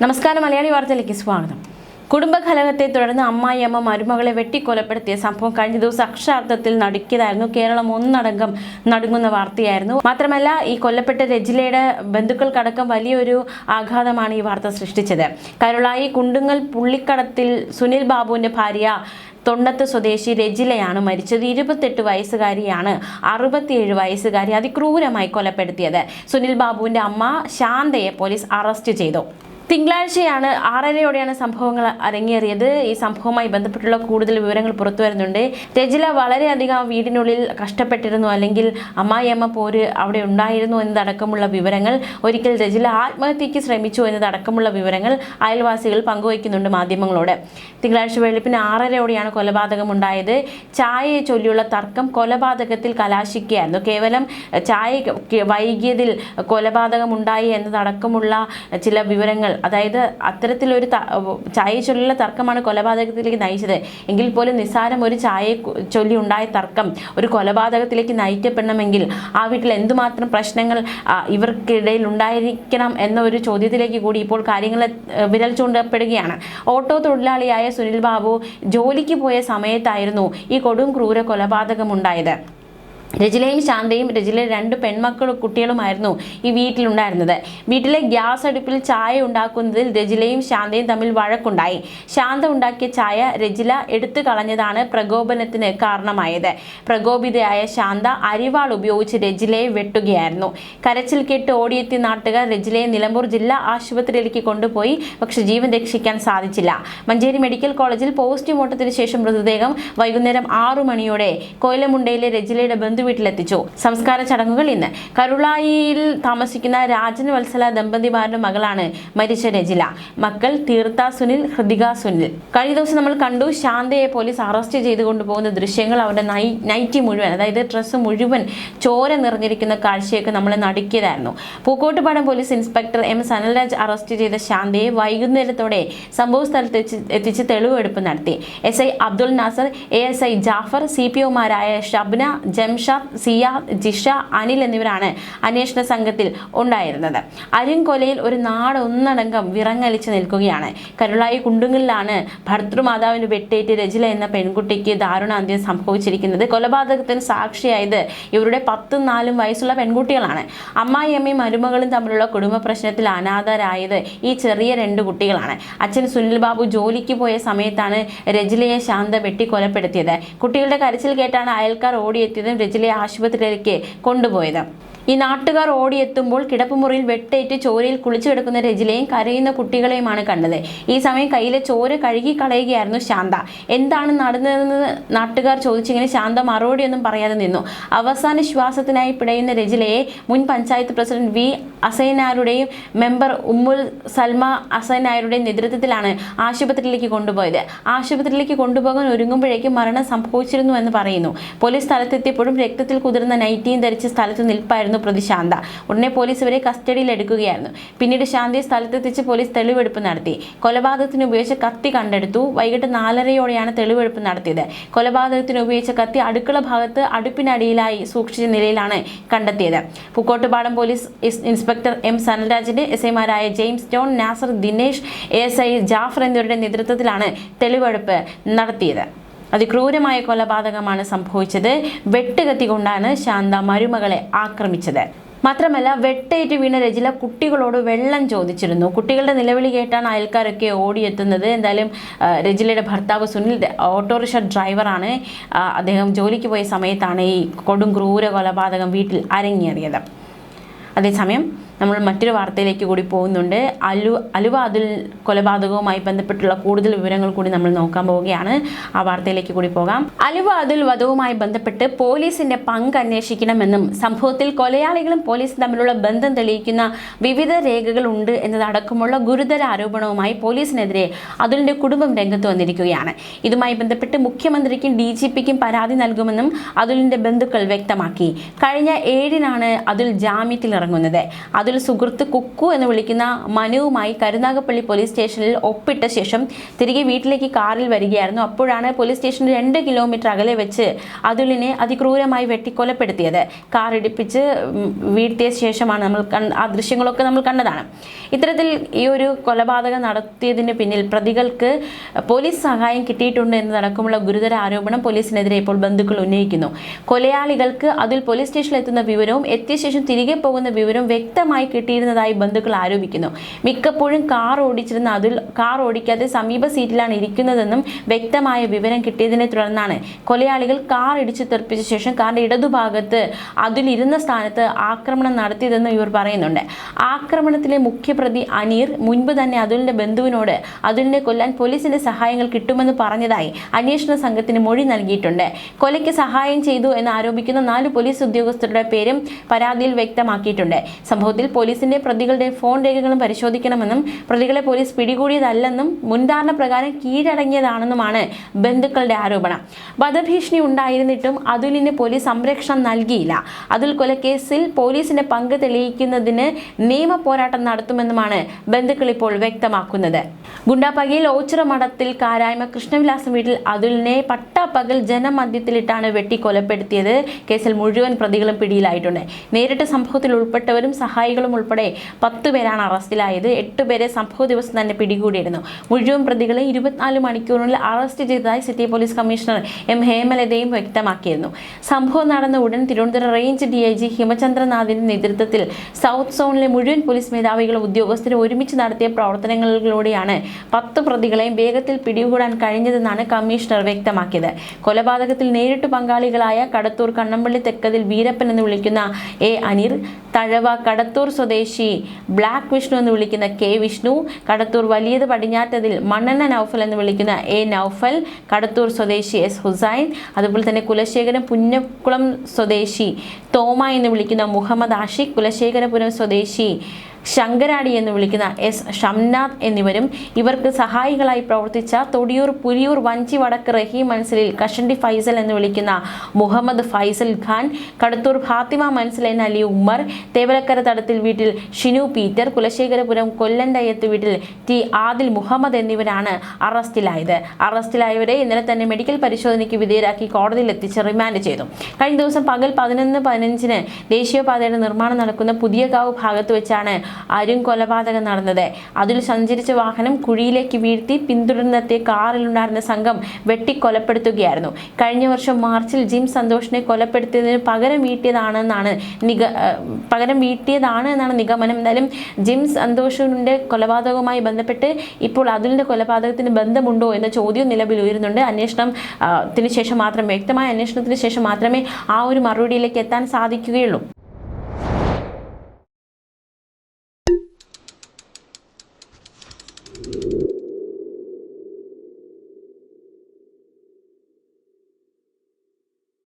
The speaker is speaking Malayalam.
നമസ്കാരം മലയാളി വാർത്തയിലേക്ക് സ്വാഗതം. കുടുംബകലഹത്തെ തുടർന്ന് അമ്മായിയമ്മ മരുമകളെ വെട്ടിക്കൊലപ്പെടുത്തിയ സംഭവം കഴിഞ്ഞ ദിവസം അക്ഷരാർത്ഥത്തിൽ നടുക്കിയതായിരുന്നു. കേരളം ഒന്നടങ്കം നടുങ്ങുന്ന വാർത്തയായിരുന്നു. മാത്രമല്ല, ഈ കൊല്ലപ്പെട്ട രജിലയുടെ ബന്ധുക്കൾക്കടക്കം വലിയൊരു ആഘാതമാണ് ഈ വാർത്ത സൃഷ്ടിച്ചത്. കരുളായി കുണ്ടുങ്ങൽ പുള്ളിക്കടത്തിൽ സുനിൽ ബാബുവിന്റെ ഭാര്യ തൊണ്ണത്ത് സ്വദേശി രജിലയാണ് മരിച്ചത്. 28 വയസ്സുകാരിയാണ് 67 വയസ്സുകാരി അതിക്രൂരമായി കൊലപ്പെടുത്തിയത്. സുനിൽ ബാബുവിന്റെ അമ്മ ശാന്തയെ പോലീസ് അറസ്റ്റ് ചെയ്തു. തിങ്കളാഴ്ചയാണ് 6:30യോടെയാണ് സംഭവങ്ങൾ അരങ്ങേറിയത്. ഈ സംഭവവുമായി ബന്ധപ്പെട്ടുള്ള കൂടുതൽ വിവരങ്ങൾ പുറത്തു വരുന്നുണ്ട്. രജില വളരെയധികം വീടിനുള്ളിൽ കഷ്ടപ്പെട്ടിരുന്നു, അല്ലെങ്കിൽ അമ്മായിയമ്മ പോര് അവിടെ ഉണ്ടായിരുന്നു എന്നതടക്കമുള്ള വിവരങ്ങൾ. ഒരിക്കൽ രജില ആത്മഹത്യയ്ക്ക് ശ്രമിച്ചു എന്നതടക്കമുള്ള വിവരങ്ങൾ അയൽവാസികൾ പങ്കുവയ്ക്കുന്നുണ്ട് മാധ്യമങ്ങളോട്. തിങ്കളാഴ്ച വെളുപ്പിന് 6:30യോടെയാണ് കൊലപാതകം ഉണ്ടായത്. ചായയെ ചൊല്ലിയുള്ള തർക്കം കൊലപാതകത്തിൽ കലാശിക്കുകയായിരുന്നു. കേവലം ചായ വൈകിയതിൽ കൊലപാതകം ഉണ്ടായി എന്നതടക്കമുള്ള ചില വിവരങ്ങൾ, അതായത് അത്തരത്തിലൊരു ചായയെ ചൊല്ലിയുള്ള തർക്കമാണ് കൊലപാതകത്തിലേക്ക് നയിച്ചത്. എങ്കിൽ പോലും നിസ്സാരം ഒരു ചായയെ ചൊല്ലി ഉണ്ടായ തർക്കം ഒരു കൊലപാതകത്തിലേക്ക് നയിക്കപ്പെടണമെങ്കിൽ ആ വീട്ടിൽ എന്തുമാത്രം പ്രശ്നങ്ങൾ ഇവർക്കിടയിൽ ഉണ്ടായിരിക്കണം എന്ന ഒരു ചോദ്യത്തിലേക്ക് കൂടി ഇപ്പോൾ കാര്യങ്ങൾ വിരൽ ചൂണ്ടപ്പെടുകയാണ്. ഓട്ടോ തൊഴിലാളിയായ സുനിൽ ബാബു ജോലിക്ക് പോയ സമയത്തായിരുന്നു ഈ കൊടും ക്രൂര കൊലപാതകം ഉണ്ടായത്. രജിലയും ശാന്തയും, രജിലയുടെ 2 കുട്ടികളുമായിരുന്നു ഈ വീട്ടിലുണ്ടായിരുന്നത്. വീട്ടിലെ ഗ്യാസ് അടുപ്പിൽ ചായ ഉണ്ടാക്കുന്നതിൽ രജിലയും ശാന്തയും തമ്മിൽ വഴക്കുണ്ടായി. ശാന്ത ഉണ്ടാക്കിയ ചായ രജില എടുത്തു കളഞ്ഞതാണ് പ്രകോപനത്തിന് കാരണമായത്. പ്രകോപിതയായ ശാന്ത അരിവാൾ ഉപയോഗിച്ച് രജിലയെ വെട്ടുകയായിരുന്നു. കരച്ചിൽ കേട്ട് ഓടിയെത്തിയ നാട്ടുകാർ രജിലയെ നിലമ്പൂർ ജില്ലാ ആശുപത്രിയിലേക്ക് കൊണ്ടുപോയി. പക്ഷെ ജീവൻ രക്ഷിക്കാൻ സാധിച്ചില്ല. മഞ്ചേരി മെഡിക്കൽ കോളേജിൽ പോസ്റ്റ്മോർട്ടത്തിന് ശേഷം മൃതദേഹം വൈകുന്നേരം 6 മണിയോടെ കൊയിലമുണ്ടയിലെ രജിലയുടെ വീട്ടിലെത്തിച്ചു. സംസ്കാര ചടങ്ങുകൾ ഇന്ന്. കരുളായിയിൽ താമസിക്കുന്ന രാജൻ വത്സല ദമ്പതിമാരുടെ മകളാണ് മരിച്ച രജില. മക്കൾ തീർത്ത സുനിൽ, ഹൃതിക സുനിൽ. കഴിഞ്ഞ ദിവസം നമ്മൾ കണ്ടു ശാന്തയെ പോലീസ് അറസ്റ്റ് ചെയ്ത് കൊണ്ടുപോകുന്ന ദൃശ്യങ്ങൾ. അവരുടെ നൈറ്റി മുഴുവൻ, അതായത് ഡ്രസ്സ് മുഴുവൻ ചോര നിറഞ്ഞിരിക്കുന്ന കാഴ്ചയൊക്കെ നമ്മളെ നടുക്കിയതായിരുന്നു. Pookkottupadam police inspector M Sanalraj arrest ചെയ്ത ശാന്തയെ വൈകുന്നേരത്തോടെ സംഭവ സ്ഥലത്ത് എത്തിച്ച് തെളിവെടുപ്പ് നടത്തി. SI അബ്ദുൾ നാസർ, ASI ജാഫർ, CPOമാരായ ഷബ്ന, ജംഷ, സിയ, ജിഷ, അനിൽ എന്നിവരാണ് അന്വേഷണ സംഘത്തിൽ ഉണ്ടായിരുന്നത്. അരിങ്കൊലയിൽ ഒരു നാട് ഒന്നടങ്കം വിറങ്ങലിച്ച് നിൽക്കുകയാണ്. കരുളായി കുണ്ടുങ്ങലിലാണ് ഭർത്തൃമാതാവിന് വെട്ടേറ്റ് രജില എന്ന പെൺകുട്ടിക്ക് ദാരുണാന്ത്യം സംഭവിച്ചിരിക്കുന്നത്. കൊലപാതകത്തിന് സാക്ഷിയായത് ഇവരുടെ 10ഉം 4ഉം വയസ്സുള്ള പെൺകുട്ടികളാണ്. അമ്മായിയമ്മയും മരുമകളും തമ്മിലുള്ള കുടുംബ പ്രശ്നത്തിൽ അനാഥരായത് ഈ ചെറിയ 2 കുട്ടികളാണ്. അച്ഛൻ സുനിൽ ബാബു ജോലിക്ക് പോയ സമയത്താണ് രജിലയെ ശാന്ത വെട്ടിക്കൊലപ്പെടുത്തിയത്. കുട്ടികളുടെ കരച്ചിൽ കേട്ടാണ് അയൽക്കാർ ഓടിയെത്തിയതും രജിലയെ ആശുപത്രിയിലേക്ക് കൊണ്ടുപോയത്. ഈ നാട്ടുകാർ ഓടിയെത്തുമ്പോൾ കിടപ്പുമുറിയിൽ വെട്ടേറ്റ് ചോരയിൽ കുളിച്ചു കിടക്കുന്ന രജിലയും കരയുന്ന കുട്ടികളെയുമാണ് കണ്ടത്. ഈ സമയം കയ്യിലെ ചോര കഴുകി കളയുകയായിരുന്നു ശാന്ത. എന്താണ് നടന്നതെന്ന് നാട്ടുകാർ ചോദിച്ചിങ്ങനെ ശാന്ത മറുപടിയൊന്നും പറയാതെ നിന്നു. അവസാന ശ്വാസത്തിനായി പിടയുന്ന രജിലയെ മുൻ പഞ്ചായത്ത് പ്രസിഡന്റ് V അസൈനാരുടെയും മെമ്പർ ഉമ്മുൽ സൽമ അസൈനാരുടെയും നേതൃത്വത്തിലാണ് ആശുപത്രിയിലേക്ക് കൊണ്ടുപോയത്. ആശുപത്രിയിലേക്ക് കൊണ്ടുപോകാൻ ഒരുങ്ങുമ്പോഴേക്കും മരണം സംഭവിച്ചിരുന്നു എന്ന് പറയുന്നു. പോലീസ് സ്ഥലത്തെത്തിയപ്പോഴും രക്തത്തിൽ കുതിർന്ന നൈറ്റിയും ധരിച്ച് സ്ഥലത്ത് നിൽപ്പായിരുന്നു പ്രതി ശാന്ത. ഉടനെ പോലീസ് ഇവരെ കസ്റ്റഡിയിൽ എടുക്കുകയായിരുന്നു. പിന്നീട് ശാന്തയെ സ്ഥലത്തെത്തിച്ച് പോലീസ് തെളിവെടുപ്പ് നടത്തി. കൊലപാതകത്തിന് ഉപയോഗിച്ച കത്തി കണ്ടെടുത്തു. വൈകിട്ട് 4:30യോടെയാണ് തെളിവെടുപ്പ് നടത്തിയത്. കൊലപാതകത്തിന് ഉപയോഗിച്ച കത്തി അടുക്കള ഭാഗത്ത് അടുപ്പിനടിയിലായി സൂക്ഷിച്ച നിലയിലാണ് കണ്ടെത്തിയത്. പൂക്കോട്ടുപാടം പോലീസ് ഇൻസ്പെക്ടർ M സനൽരാജിന്റെ SIമാരായ James John, Nasar, Dinesh, ASI Jafar എന്നിവരുടെ നേതൃത്വത്തിലാണ് തെളിവെടുപ്പ് നടത്തിയത്. അതിക്രൂരമായ കൊലപാതകമാണ് സംഭവിച്ചത്. വെട്ടുകത്തി കൊണ്ടാണ് ശാന്ത മരുമകളെ ആക്രമിച്ചത്. മാത്രമല്ല, വെട്ടേറ്റ് വീണ രജില കുട്ടികളോട് വെള്ളം ചോദിച്ചിരുന്നു. കുട്ടികളുടെ നിലവിളി കേട്ടാണ് അയൽക്കാരൊക്കെ ഓടിയെത്തുന്നത്. എന്തായാലും രജിലയുടെ ഭർത്താവ് സുനിൽ ഓട്ടോറിക്ഷ ഡ്രൈവറാണ്. അദ്ദേഹം ജോലിക്ക് പോയ സമയത്താണ് ഈ കൊടും ക്രൂര കൊലപാതകം വീട്ടിൽ അരങ്ങേറിയത്. അതേസമയം നമ്മൾ മറ്റൊരു വാർത്തയിലേക്ക് കൂടി പോകുന്നുണ്ട്. അലുവ അതുൽ കൊലപാതകവുമായി ബന്ധപ്പെട്ടുള്ള കൂടുതൽ വിവരങ്ങൾ കൂടി നമ്മൾ നോക്കാൻ പോവുകയാണ്. ആ വാർത്തയിലേക്ക് കൂടി പോകാം. അലുവ അതുൽ വധവുമായി ബന്ധപ്പെട്ട് പോലീസിന്റെ പങ്ക് അന്വേഷിക്കണമെന്നും സംഭവത്തിൽ കൊലയാളികളും പോലീസും തമ്മിലുള്ള ബന്ധം തെളിയിക്കുന്ന വിവിധ രേഖകൾ ഉണ്ട് എന്നതടക്കമുള്ള ഗുരുതര ആരോപണവുമായി പോലീസിനെതിരെ അതുലിന്റെ കുടുംബം രംഗത്ത് വന്നിരിക്കുകയാണ്. ഇതുമായി ബന്ധപ്പെട്ട് മുഖ്യമന്ത്രിക്കും DGPക്കും പരാതി നൽകുമെന്നും അതുലിന്റെ ബന്ധുക്കൾ വ്യക്തമാക്കി. കഴിഞ്ഞ 7-നാണ് അതുൽ ജാമ്യത്തിൽ ഇറങ്ങുന്നത്. അതിൽ സുഹൃത്ത് കുക്കു എന്ന് വിളിക്കുന്ന മനുവുമായി കരുനാഗപ്പള്ളി പോലീസ് സ്റ്റേഷനിൽ ഒപ്പിട്ട ശേഷം തിരികെ വീട്ടിലേക്ക് കാറിൽ വരികയായിരുന്നു. അപ്പോഴാണ് പോലീസ് സ്റ്റേഷന് 2 കിലോമീറ്റർ അകലെ വെച്ച് അതുലിനെ അതിക്രൂരമായി വെട്ടിക്കൊലപ്പെടുത്തിയത്. കാർ ഇടിപ്പിച്ച് വീഴ്ത്തിയ ശേഷമാണ് നമ്മൾ ആ ദൃശ്യങ്ങളൊക്കെ നമ്മൾ കണ്ടതാണ്. ഇത്തരത്തിൽ ഈ ഒരു കൊലപാതകം നടത്തിയതിന് പിന്നിൽ പ്രതികൾക്ക് പോലീസ് സഹായം കിട്ടിയിട്ടുണ്ട് എന്നതടക്കമുള്ള ഗുരുതര ആരോപണം പോലീസിനെതിരെ ഇപ്പോൾ ബന്ധുക്കൾ ഉന്നയിക്കുന്നു. കൊലയാളികൾക്ക് അതിൽ പോലീസ് സ്റ്റേഷനിൽ എത്തുന്ന വിവരവും എത്തിയ ശേഷം തിരികെ പോകുന്ന വിവരവും വ്യക്തമായി കിട്ടിയിരുന്നതായി ബന്ധുക്കൾ ആരോപിക്കുന്നു. മിക്കപ്പോഴും കാർ ഓടിച്ചിരുന്ന അതിൽ കാർ ഓടിക്കാതെ സമീപ സീറ്റിലാണ് ഇരിക്കുന്നതെന്നും വ്യക്തമായ വിവരം കിട്ടിയതിനെ തുടർന്നാണ് കൊലയാളികൾ കാർ ഇടിച്ചു തെറിപ്പിച്ച ശേഷം കാറിന്റെ ഇടതുഭാഗത്ത് അതിലിരുന്ന സ്ഥാനത്ത് ആക്രമണം നടത്തിയതെന്നും ഇവർ പറയുന്നുണ്ട്. ആക്രമണത്തിലെ മുഖ്യപ്രതി അനീർ മുൻപ് തന്നെ അതുലിന്റെ ബന്ധുവിനോട് അതുലിനെ കൊല്ലാൻ പോലീസിന്റെ സഹായങ്ങൾ കിട്ടുമെന്ന് പറഞ്ഞതായി അന്വേഷണ സംഘത്തിന് മൊഴി നൽകിയിട്ടുണ്ട്. കൊലയ്ക്ക് സഹായം ചെയ്തു എന്ന് ആരോപിക്കുന്ന 4 പോലീസ് ഉദ്യോഗസ്ഥരുടെ പേരും പരാതിയിൽ വ്യക്തമാക്കിയിട്ടുണ്ട്. സംഭവത്തിൽ പോലീസിന്റെ പ്രതികളുടെ ഫോൺ രേഖകളും പരിശോധിക്കണമെന്നും പ്രതികളെ പോലീസ് പിടികൂടിയതല്ലെന്നും മുൻധാരണ പ്രകാരം കീഴടങ്ങിയതാണെന്നുമാണ് ബന്ധുക്കളുടെ ആരോപണം. വധഭീഷണി ഉണ്ടായിരുന്നിട്ടും അതുലിന് പോലീസ് സംരക്ഷണം നൽകിയില്ല. അതുൽ കൊലക്കേസിൽ പോലീസിന്റെ പങ്ക് തെളിയിക്കുന്നതിന് നിയമ പോരാട്ടം നടത്തുമെന്നുമാണ് ബന്ധുക്കൾ ഇപ്പോൾ വ്യക്തമാക്കുന്നത്. ഗുണ്ടാപ്പകയിൽ ഓച്ചിറ മഠത്തിൽ കാരായ്മ കൃഷ്ണവിലാസം വീട്ടിൽ അതുലിനെ പട്ടാപ്പകൽ ജനമധ്യത്തിലിട്ടാണ് വെട്ടിക്കൊലപ്പെടുത്തിയത്. കേസിൽ മുഴുവൻ പ്രതികളും പിടിയിലായിട്ടുണ്ട്. നേരിട്ട് സംഭവത്തിൽ ഉൾപ്പെട്ടവരും സഹായികളും ഉൾപ്പെടെ 10 പേരാണ് അറസ്റ്റിലായത്. 8 പേരെ സംഭവ ദിവസം തന്നെ പിടികൂടിയിരുന്നു. മുഴുവൻ പ്രതികളെ 24 മണിക്കൂറിനുള്ളിൽ അറസ്റ്റ് ചെയ്തതായി സിറ്റി പോലീസ് കമ്മീഷണർ എം ഹേമലതയും വ്യക്തമാക്കിയിരുന്നു. സംഭവം നടന്ന ഉടൻ തിരുവനന്തപുരം റേഞ്ച് DIG ഹിമചന്ദ്രനാഥിന്റെ നേതൃത്വത്തിൽ സൗത്ത് സോണിലെ മുഴുവൻ പോലീസ് മേധാവികളും ഉദ്യോഗസ്ഥരും ഒരുമിച്ച് നടത്തിയ പ്രവർത്തനങ്ങളിലൂടെയാണ് 10 പ്രതികളെയും വേഗത്തിൽ പിടികൂടാൻ കഴിഞ്ഞതെന്നാണ് കമ്മീഷണർ വ്യക്തമാക്കിയത്. കൊലപാതകത്തിൽ നേരിട്ട് പങ്കാളികളായ കടത്തൂർ കണ്ണമ്പള്ളി തെക്കതിൽ വീരപ്പൻ എന്ന് വിളിക്കുന്ന A അനീർ, തഴവ കടത്തൂർ സ്വദേശി ബ്ലാക്ക് വിഷ്ണു എന്ന് വിളിക്കുന്ന K വിഷ്ണു, കടത്തൂർ വലിയത് പടിഞ്ഞാറ്റതിൽ മണ്ണണ്ണ നൗഫൽ എന്ന് വിളിക്കുന്ന A നൗഫൽ, കടത്തൂർ സ്വദേശി S ഹുസൈൻ, അതുപോലെ തന്നെ കുലശേഖരം പുന്നക്കുളം സ്വദേശി തോമ എന്ന് വിളിക്കുന്ന മുഹമ്മദ് ആഷിഖ്, കുലശേഖരപുരം സ്വദേശി ശങ്കരാടി എന്ന് വിളിക്കുന്ന S ഷംനാഥ് എന്നിവരും ഇവർക്ക് സഹായികളായി പ്രവർത്തിച്ച തൊടിയൂർ പുലിയൂർ വഞ്ചി വടക്ക് റഹീം മൻസിലിൽ കഷണ്ടി ഫൈസൽ എന്ന് വിളിക്കുന്ന മുഹമ്മദ് ഫൈസൽ ഖാൻ, കടത്തൂർ ഫാത്തിമ മൻസിൽ എന്ന അലി ഉമ്മർ, തേവലക്കര തടത്തിൽ വീട്ടിൽ ഷിനു പീറ്റർ, കുലശേഖരപുരം കൊല്ലണ്ടയ്യത്ത് വീട്ടിൽ T ആദിൽ മുഹമ്മദ് എന്നിവരാണ് അറസ്റ്റിലായത്. അറസ്റ്റിലായവരെ ഇന്നലെ തന്നെ മെഡിക്കൽ പരിശോധനയ്ക്ക് വിധേയരാക്കി കോടതിയിൽ എത്തിച്ച് റിമാൻഡ് ചെയ്തു. കഴിഞ്ഞ ദിവസം പകൽ 11:15 ദേശീയപാതയുടെ നിർമ്മാണം നടക്കുന്ന പുതിയകാവ് ഭാഗത്ത് വെച്ചാണ് അരും കൊലപാതകം നടന്നത്. അതിൽ സഞ്ചരിച്ച വാഹനം കുഴിയിലേക്ക് വീഴ്ത്തി പിന്തുടർന്നെത്തിയ കാറിലുണ്ടായിരുന്ന സംഘം വെട്ടിക്കൊലപ്പെടുത്തുകയായിരുന്നു. കഴിഞ്ഞ വർഷം മാർച്ചിൽ ജിം സന്തോഷിനെ കൊലപ്പെടുത്തിയതിന് പകരം വീട്ടിയതാണ് എന്നാണ് നിഗമനം. എന്തായാലും ജിം സന്തോഷിന്റെ കൊലപാതകവുമായി ബന്ധപ്പെട്ട് ഇപ്പോൾ അതുലിന്റെ കൊലപാതകത്തിന് ബന്ധമുണ്ടോ എന്ന ചോദ്യം നിലവിൽ ഉയരുന്നുണ്ട്. വ്യക്തമായ അന്വേഷണത്തിന് ശേഷം മാത്രമേ ആ ഒരു മറുപടിയിലേക്ക് എത്താൻ സാധിക്കുകയുള്ളൂ.